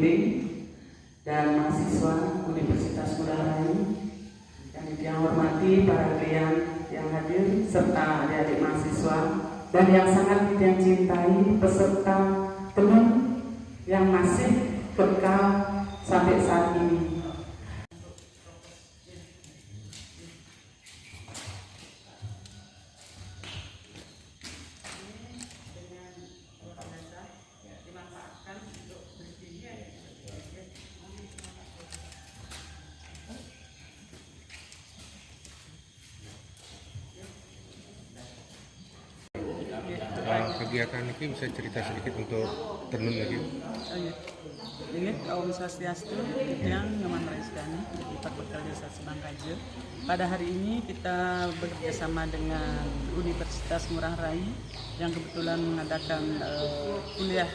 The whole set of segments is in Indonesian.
pembimbing dan mahasiswa Universitas Ngurah Rai yang hormati para klien yang hadir serta adik-adik mahasiswa dan yang sangat kita cintai peserta tenun yang masih kekal sampai saat ini. Kegiatan ini bisa cerita sedikit untuk tenun lagi. Ini Om Swastiastu, yang Nyoman Raisdani, jadi Perbekal Desa Semangkaje. Pada hari ini kita bekerjasama dengan Universitas Ngurah Rai yang kebetulan mengadakan kuliah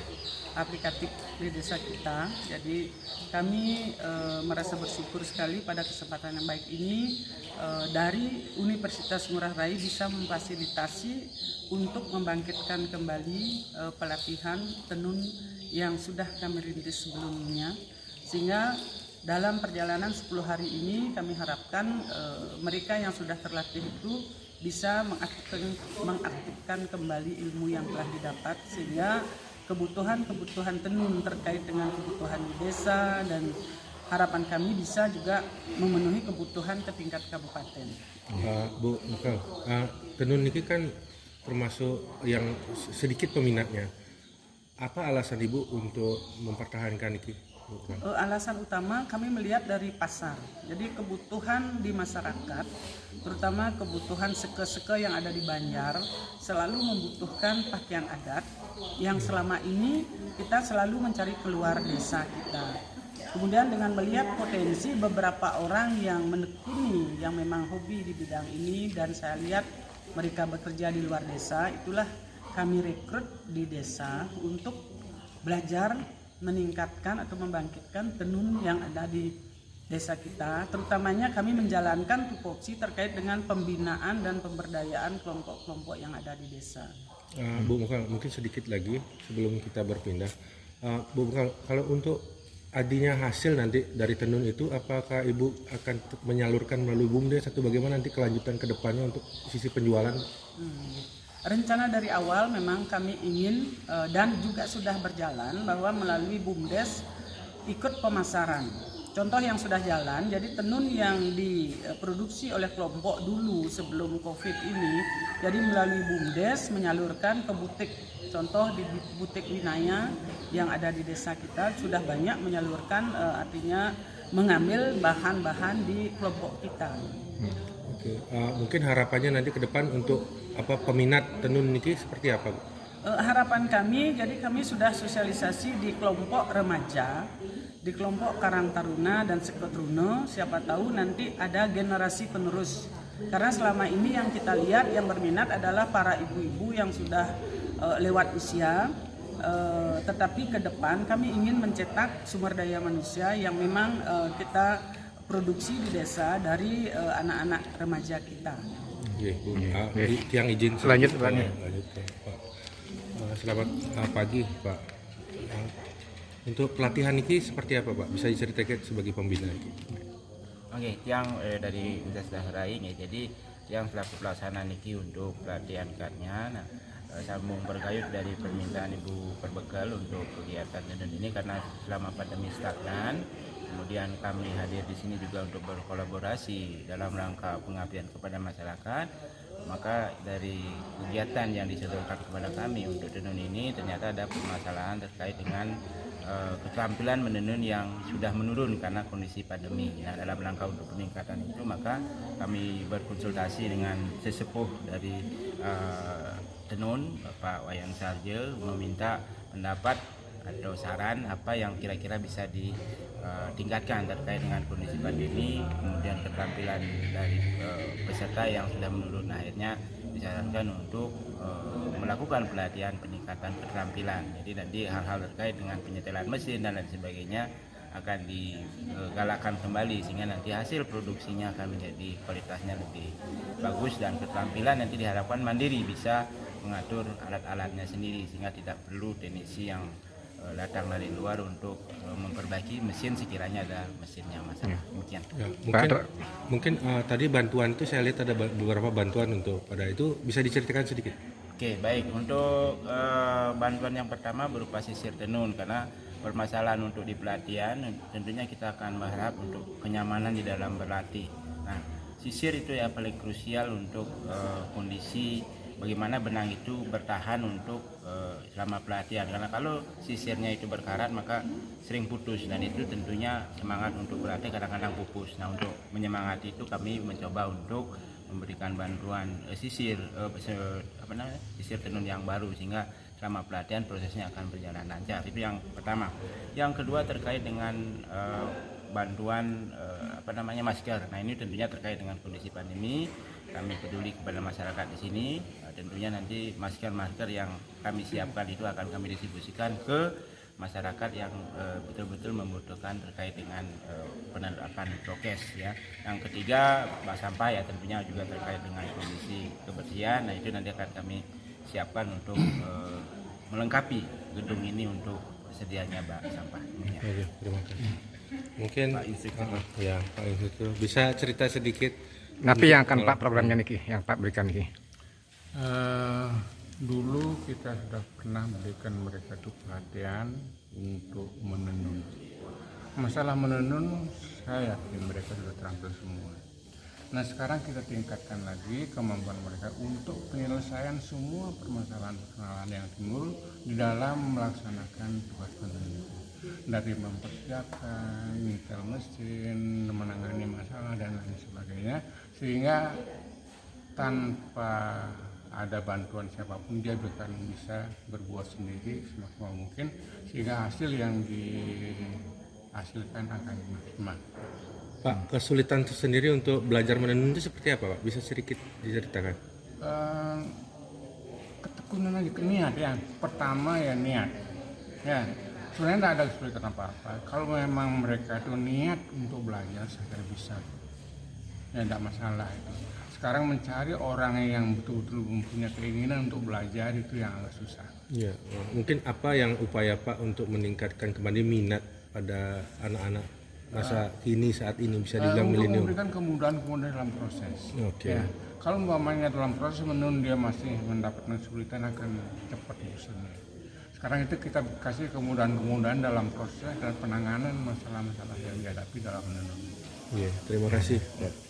aplikatif di desa kita. Jadi kami merasa bersyukur sekali pada kesempatan yang baik ini dari Universitas Ngurah Rai bisa memfasilitasi untuk membangkitkan kembali pelatihan tenun yang sudah kami rintis sebelumnya, sehingga dalam perjalanan 10 hari ini kami harapkan mereka yang sudah terlatih itu bisa mengaktifkan kembali ilmu yang telah didapat, sehingga kebutuhan tenun terkait dengan kebutuhan di desa dan harapan kami bisa juga memenuhi kebutuhan ke tingkat kabupaten. Bu Mukal, tenun ini kan termasuk yang sedikit peminatnya. Apa alasan Ibu untuk mempertahankan ini? Alasan utama kami melihat dari pasar. Jadi kebutuhan di masyarakat, terutama kebutuhan seke-seke yang ada di Banjar, selalu membutuhkan pakaian adat yang selama ini kita selalu mencari keluar desa kita. Kemudian dengan melihat potensi beberapa orang yang menekuni, yang memang hobi di bidang ini, dan saya lihat mereka bekerja di luar desa, itulah kami rekrut di desa untuk belajar meningkatkan atau membangkitkan tenun yang ada di desa kita. Terutamanya kami menjalankan tupoksi terkait dengan pembinaan dan pemberdayaan kelompok-kelompok yang ada di desa. Bu Mukal, mungkin sedikit lagi sebelum kita berpindah. Bu Mukal, kalau untuk adinya hasil nanti dari tenun itu, apakah Ibu akan menyalurkan melalui BUMDes atau bagaimana nanti kelanjutan ke depannya untuk sisi penjualan? Rencana dari awal memang kami ingin dan juga sudah berjalan bahwa melalui BUMDes ikut pemasaran. Contoh yang sudah jalan, jadi tenun yang diproduksi oleh kelompok dulu sebelum COVID ini, jadi melalui BUMDes menyalurkan ke butik. Contoh di butik Winaya yang ada di desa kita sudah banyak menyalurkan, artinya mengambil bahan-bahan di kelompok kita. Oke. Mungkin harapannya nanti ke depan untuk peminat tenun ini seperti apa, Bu? Harapan kami, jadi kami sudah sosialisasi di kelompok remaja, di kelompok Karang Taruna dan Sekotruno. Siapa tahu nanti ada generasi penerus. Karena selama ini yang kita lihat yang berminat adalah para ibu-ibu yang sudah lewat usia, tetapi ke depan kami ingin mencetak sumber daya manusia yang memang kita produksi di desa dari anak-anak remaja kita. Yang izin lanjut, Pak. Selamat pagi, Pak. Untuk pelatihan ini seperti apa, Pak? Bisa diceritakan sebagai pembina ini? Oke, yang dari Universitas Rai, jadi yang selaku pelaksana niki untuk pelatihan katnya, sambung berkayut dari permintaan Ibu Perbekal untuk kegiatan tenun ini karena selama pandemi stagnan. Kemudian kami hadir di sini juga untuk berkolaborasi dalam rangka pengabdian kepada masyarakat. Maka dari kegiatan yang disodorkan kepada kami untuk tenun ini ternyata ada permasalahan terkait dengan keterampilan menenun yang sudah menurun karena kondisi pandemi. Nah, dalam rangka untuk peningkatan itu maka kami berkonsultasi dengan sesepuh dari tenun, Bapak Wayang Sarje, meminta pendapat atau saran apa yang kira-kira bisa ditingkatkan terkait dengan kondisi pandemi, kemudian keterampilan dari peserta yang sudah menurun. Akhirnya disarankan untuk melakukan pelatihan peningkatan keterampilan. Jadi nanti hal-hal terkait dengan penyetelan mesin dan lain sebagainya akan digalakkan kembali sehingga nanti hasil produksinya akan menjadi kualitasnya lebih bagus dan keterampilan nanti diharapkan mandiri bisa mengatur alat-alatnya sendiri sehingga tidak perlu teknisi yang datang dari luar untuk memperbaiki mesin sekiranya ada mesinnya masalah. Demikian. Ya, mungkin tadi bantuan itu saya lihat ada beberapa bantuan untuk pada itu, bisa diceritakan sedikit. Oke, baik. Untuk bantuan yang pertama berupa sisir tenun, karena permasalahan untuk di pelatihan tentunya kita akan berharap untuk kenyamanan di dalam berlatih. Nah, sisir itu yang paling krusial untuk kondisi bagaimana benang itu bertahan untuk selama pelatihan, karena kalau sisirnya itu berkarat maka sering putus, dan itu tentunya semangat untuk berlatih kadang-kadang pupus. Nah, untuk menyemangati itu kami mencoba untuk memberikan bantuan sisir tenun yang baru, sehingga selama pelatihan prosesnya akan berjalan lancar. Itu yang pertama. Yang kedua terkait dengan bantuan masker. Nah, ini tentunya terkait dengan kondisi pandemi. Kami peduli kepada masyarakat di sini. Tentunya nanti masker-masker yang kami siapkan itu akan kami distribusikan ke masyarakat yang betul-betul membutuhkan terkait dengan penerapan prokes ya. Yang ketiga, bak sampah ya, tentunya juga terkait dengan kondisi kebersihan. Nah, itu nanti akan kami siapkan untuk melengkapi gedung ini untuk sedianya bak sampah. Ya. Oke, terima kasih. Mungkin Pak Insinyur bisa cerita sedikit. Tapi yang akan Pak programnya niki, yang Pak berikan niki. Dulu kita sudah pernah memberikan mereka tuh pelatihan untuk menenun. Masalah menenun, saya yakin mereka sudah terampil semua. Nah, sekarang kita tingkatkan lagi kemampuan mereka untuk penyelesaian semua permasalahan-permasalahan yang timbul di dalam melaksanakan tugas penenun itu. Dari mempersiapkan, nyetel mesin, menangani masalah dan lain sebagainya, sehingga tanpa ada bantuan siapapun dia akan bisa berbuat sendiri semaksimal mungkin, sehingga hasil yang dihasilkan akan maksimal. Pak, kesulitan sendiri untuk belajar menenun itu seperti apa, Pak? Bisa sedikit diceritakan? Ketekunan aja, niat ya. Pertama ya niat. Ya, sebenarnya tidak ada kesulitan apa-apa. Kalau memang mereka itu niat untuk belajar, saya kira bisa. Ya, tidak masalah itu. Sekarang mencari orang yang betul-betul mempunyai keinginan untuk belajar itu yang agak susah. Ya, mungkin apa yang upaya Pak untuk meningkatkan kembali minat pada anak-anak masa kini saat ini, bisa dibilang milenial? Memberikan kemudahan-kemudahan dalam proses. Oke. Ya, kalau umpamanya dalam proses menenun dia masih mendapatkan kesulitan, akan cepat bosannya. Sekarang itu kita kasih kemudahan-kemudahan dalam proses dan penanganan masalah-masalah yang dihadapi dalam menenun. Iya, terima kasih Pak.